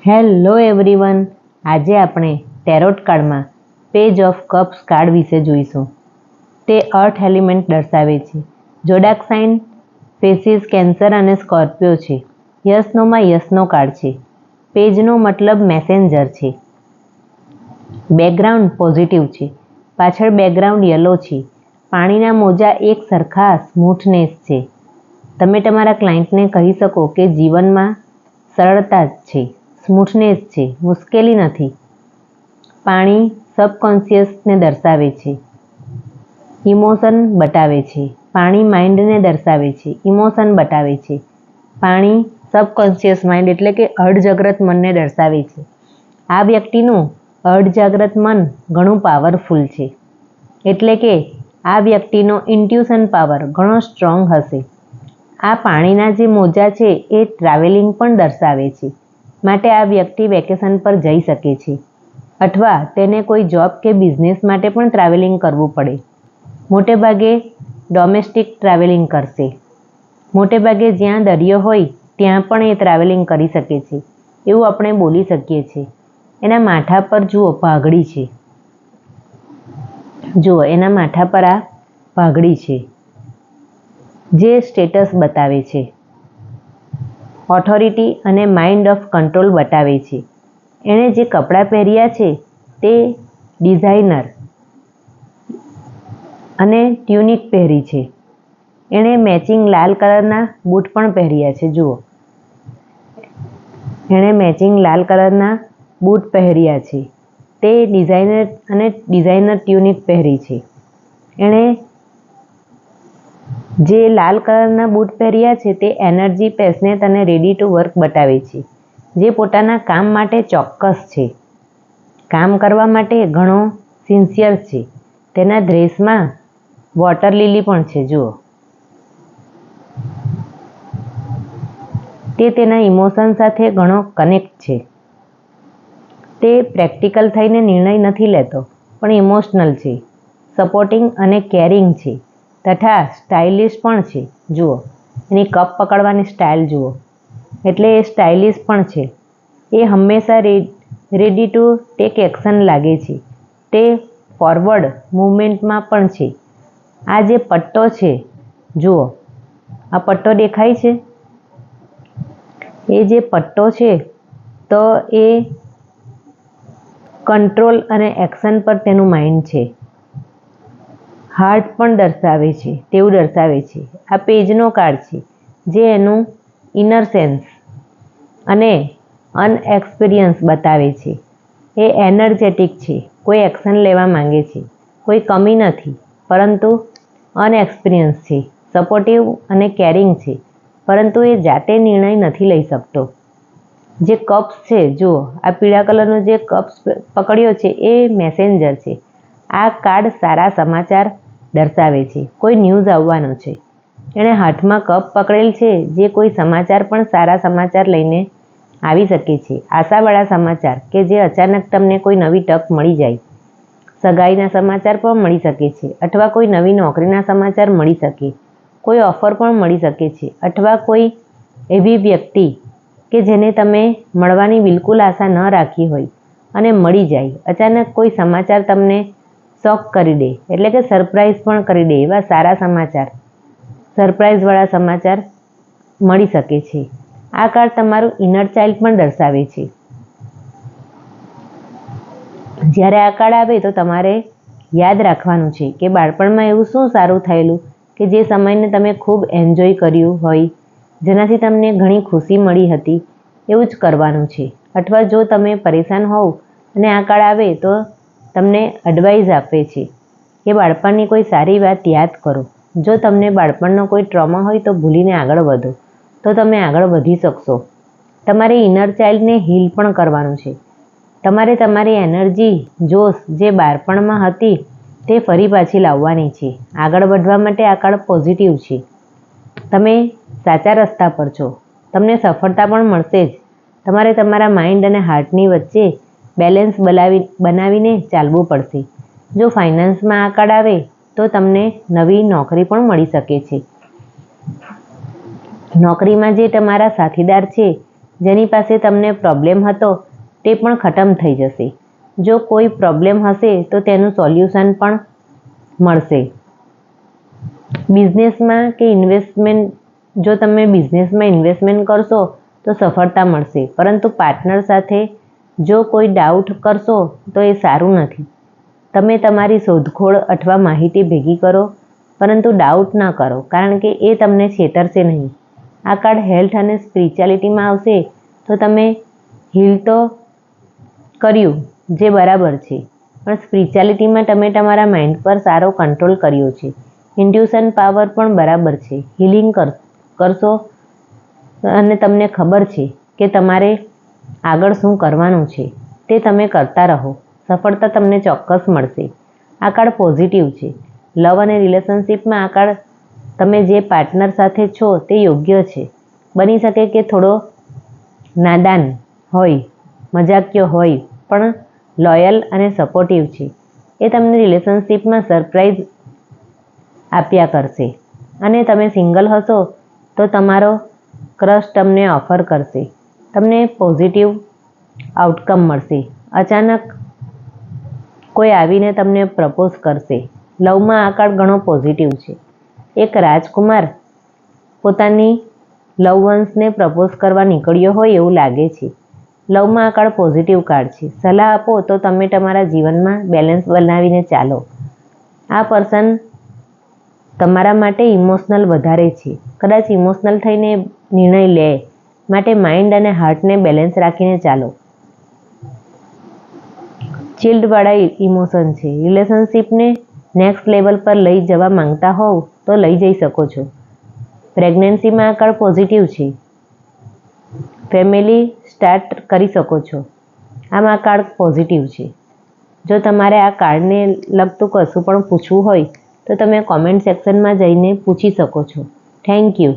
Hello everyone, આજે આપણે tarot કાર્ડમાં પેજ ઓફ કપ્સ કાર્ડ વિશે જોઈશું. તે અર્થ એલિમેન્ટ દર્શાવે છે. જોડાક સાઇન પેસીસ કેન્સર અને સ્કોર્પિયો છે. યસનોમાં યસનો કાર્ડ છે. પેજનો મતલબ મેસેન્જર છે. બેકગ્રાઉન્ડ પોઝિટિવ છે. પાછળ બેકગ્રાઉન્ડ યલો છે. પાણીના મોજા એક સરખા સ્મૂથનેસ છે. તમે તમારા ક્લાયન્ટને કહી શકો કે જીવનમાં સરળતા છે, સ્મૂથનેસ છે, મુશ્કેલી નથી. પાણી સબકોન્શિયસને દર્શાવે છે, ઇમોશન બતાવે છે. પાણી માઇન્ડને દર્શાવે છે, ઇમોશન બતાવે છે. પાણી સબકોન્શિયસ માઇન્ડ એટલે કે અર્ધજાગ્રત મનને દર્શાવે છે. આ વ્યક્તિનું અર્ધજાગ્રત મન ઘણું પાવરફુલ છે, એટલે કે આ વ્યક્તિનો ઇન્ટ્યુશન પાવર ઘણો સ્ટ્રોંગ હશે. આ પાણીના જે મોજા છે એ ટ્રાવેલિંગ પણ દર્શાવે છે, માટે આ વ્યક્તિ વેકેશન પર જઈ શકે છે અથવા તેને કોઈ જોબ કે બિઝનેસ માટે પણ ટ્રાવેલિંગ કરવું પડે. મોટે ભાગે ડોમેસ્ટિક ટ્રાવેલિંગ કરશે. મોટે ભાગે જ્યાં દરિયો હોય ત્યાં પણ એ ટ્રાવેલિંગ કરી શકે છે, એવું આપણે બોલી શકીએ છીએ. એના માથા પર જુઓ પાઘડી છે. જુઓ એના માથા પર આ પાઘડી છે, જે સ્ટેટસ બતાવે છે. ઓથોરિટી અને માઇન્ડ ઓફ કંટ્રોલ બતાવે છે. એણે જે કપડાં પહેર્યા છે તે ડિઝાઇનર અને ટ્યુનિક પહેરી છે. એણે મેચિંગ લાલ કલરના બૂટ પણ પહેર્યા છે. જુઓ એણે મેચિંગ લાલ કલરના બૂટ પહેર્યા છે. તે ડિઝાઇનર અને ડિઝાઇનર ટ્યુનિક પહેરી છે. એણે જે લાલ કલરના બૂટ પહેર્યા છે તે એનર્જી, પેશનેટ અને રેડી ટુ વર્ક બતાવે છે. જે પોતાના કામ માટે ચોક્કસ છે, કામ કરવા માટે ઘણો સિન્સિયર છે. તેના ડ્રેસમાં વોટર લીલી પણ છે. જુઓ તે તેના ઇમોશન સાથે ઘણો કનેક્ટ છે. તે પ્રેક્ટિકલ થઈને નિર્ણય નથી લેતો, પણ ઇમોશનલ છે, સપોર્ટિંગ અને કેરિંગ છે, તથા સ્ટાઇલિશ પણ છે. જુઓ એની કપ પકડવાની સ્ટાઇલ જુઓ, એટલે એ સ્ટાઇલિશ પણ છે. એ હંમેશા રેડી ટુ ટેક એક્શન લાગે છે. તે ફોરવર્ડ મૂવમેન્ટમાં પણ છે. આ જે પટ્ટો છે, જુઓ આ પટ્ટો દેખાય છે. એ જે પટ્ટો છે તો એ કંટ્રોલ અને એક્શન પર તેનું માઇન્ડ છે. હાર્ટ પણ દર્શાવે છે, તેવું દર્શાવે છે. આ પેજનો કાર્ડ છે, જે એનું ઇનર સેન્સ અને અનએક્સપિરિયન્સ બતાવે છે. એ એનર્જેટિક છે, કોઈ એક્શન લેવા માંગે છે, કોઈ કમી નથી, પરંતુ અનએક્સપિરિયન્સ છે. સપોર્ટિવ અને કેરિંગ છે, પરંતુ એ જાતે નિર્ણય નથી લઈ શકતો. જે કપ્સ છે, જુઓ આ પીળા કલરનો જે કપ્સ પકડ્યો છે એ મેસેન્જર છે. આ કાર્ડ સારા સમાચાર દર્શાવે છે, કોઈ ન્યૂઝ આવવાનો છે. એણે હાથમાં કપ પકડેલ છે, જે કોઈ સમાચાર પણ સારા સમાચાર લઈને આવી શકે છે. આશાવાળા સમાચાર કે જે અચાનક તમને કોઈ નવી તક મળી જાય. સગાઈના સમાચાર પણ મળી શકે છે, અથવા કોઈ નવી નોકરીના સમાચાર મળી શકે. કોઈ ઓફર પણ મળી શકે છે, અથવા કોઈ એવી વ્યક્તિ કે જેને તમે મળવાની બિલકુલ આશા ન રાખી હોય અને મળી જાય. અચાનક કોઈ સમાચાર તમને શોક કરી દે, એટલે કે સરપ્રાઈઝ પણ કરી દે. એવા સારા સમાચાર, સરપ્રાઈઝવાળા સમાચાર મળી શકે છે. આ કાર્ડ તમારું ઇનર ચાઇલ્ડ પણ દર્શાવે છે. જ્યારે આ કાર્ડ આવે તો તમારે યાદ રાખવાનું છે કે બાળપણમાં એવું શું સારું થયેલું કે જે સમયને તમે ખૂબ એન્જોય કર્યું હોય, જેનાથી તમને ઘણી ખુશી મળી હતી. એવું જ કરવાનું છે. અથવા જો તમે પરેશાન હોવ અને આ કાર્ડ આવે તો તમને એડવાઇસ આપે છે કે બાળપણની કોઈ સારી વાત યાદ કરો. જો તમને બાળપણનો કોઈ ટ્રોમા હોય તો ભૂલીને આગળ વધો, તો તમે આગળ વધી શકશો. તમારે ઇનર ચાઇલ્ડને હીલ પણ કરવાનું છે. તમારે તમારી એનર્જી, જોશ જે બાળપણમાં હતી તે ફરી પાછી લાવવાની છે. આગળ વધવા માટે આ કાર્ડ પોઝિટિવ છે. તમે સાચા રસ્તા પર છો. તમને સફળતા પણ મળશે જ. તમારે તમારા માઇન્ડ અને હાર્ટની વચ્ચે બેલેન્સ બનાવીને ચાલવું પડશે. જો ફાઇનાન્સમાં આ કાર્ડ આવે તો તમને નવી નોકરી પણ મળી શકે છે. નોકરીમાં જે તમારા સાથીદાર છે, જેની પાસે તમને પ્રોબ્લેમ હતો તે પણ ખતમ થઈ જશે. જો કોઈ પ્રોબ્લેમ હશે તો તેનું સોલ્યુશન પણ મળશે. બિઝનેસમાં કે ઇન્વેસ્ટમેન્ટ, જો તમે બિઝનેસમાં ઇન્વેસ્ટમેન્ટ કરશો તો સફળતા મળશે, પરંતુ પાર્ટનર સાથે જો કોઈ ડાઉટ કરશો તો એ સારું નથી. તમે તમારી શોધખોળ અથવા માહિતી ભેગી કરો, પરંતુ ડાઉટ ન કરો, કારણ કે એ તમને છેતરશે નહીં. આ કાર્ડ હેલ્થ અને સ્પિરિચ્યુઆલિટીમાં આવશે તો તમે હીલ તો કર્યું, જે બરાબર છે, પણ સ્પિરિચ્યુઆલિટીમાં તમે તમારા માઇન્ડ પર સારો કંટ્રોલ કર્યો છે. ઇન્ટ્યુશન પાવર પણ બરાબર છે. હિલિંગ કરશો અને તમને ખબર છે કે તમારે આગળ શું કરવાનું છે, તે તમે કરતા રહો. સફળતા તમને ચોક્કસ મળશે. આ કાર્ડ પોઝિટિવ છે. લવ અને રિલેશનશિપમાં આ કાર્ડ તમે જે પાર્ટનર સાથે છો તે યોગ્ય છે. બની શકે કે થોડો નાદાન હોય, મજાકિયો હોય, પણ લોયલ અને સપોર્ટિવ છે. એ તમને રિલેશનશિપમાં સરપ્રાઈઝ આપ્યા કરશે. અને તમે સિંગલ હશો તો તમારો ક્રશ તમને ઓફર કરશે. તમને પોઝિટિવ આઉટકમ મળશે. અચાનક કોઈ આવીને તમને પ્રપોઝ કરશે. લવમાં આ કાર્ડ ઘણો પોઝિટિવ છે. એક રાજકુમાર પોતાની લવવંશને પ્રપોઝ કરવા નીકળ્યો હોય એવું લાગે છે. લવમાં આ કાર્ડ પોઝિટિવ કાર્ડ છે. સલાહ આપો તો તમે તમારા જીવનમાં બેલેન્સ બનાવીને ચાલો. આ પર્સન તમારા માટે ઇમોશનલ વધારે છે. કદાચ ઇમોશનલ થઈને નિર્ણય લે, માટે માઇન્ડ અને હાર્ટને બેલેન્સ રાખીને ચાલો. ચિલ્ડવાળા ઇમોશન છે. રિલેશનશિપને નેક્સ્ટ લેવલ પર લઈ જવા માંગતા હોવ તો લઈ જઈ શકો છો. પ્રેગ્નન્સીમાં આ કાર્ડ પોઝિટિવ છે. ફેમિલી સ્ટાર્ટ કરી શકો છો. આમાં આ કાર્ડ પોઝિટિવ છે. જો તમારે આ કાર્ડને લગતું કશું પણ પૂછવું હોય તો તમે કોમેન્ટ સેક્શનમાં જઈને પૂછી શકો છો. Thank you.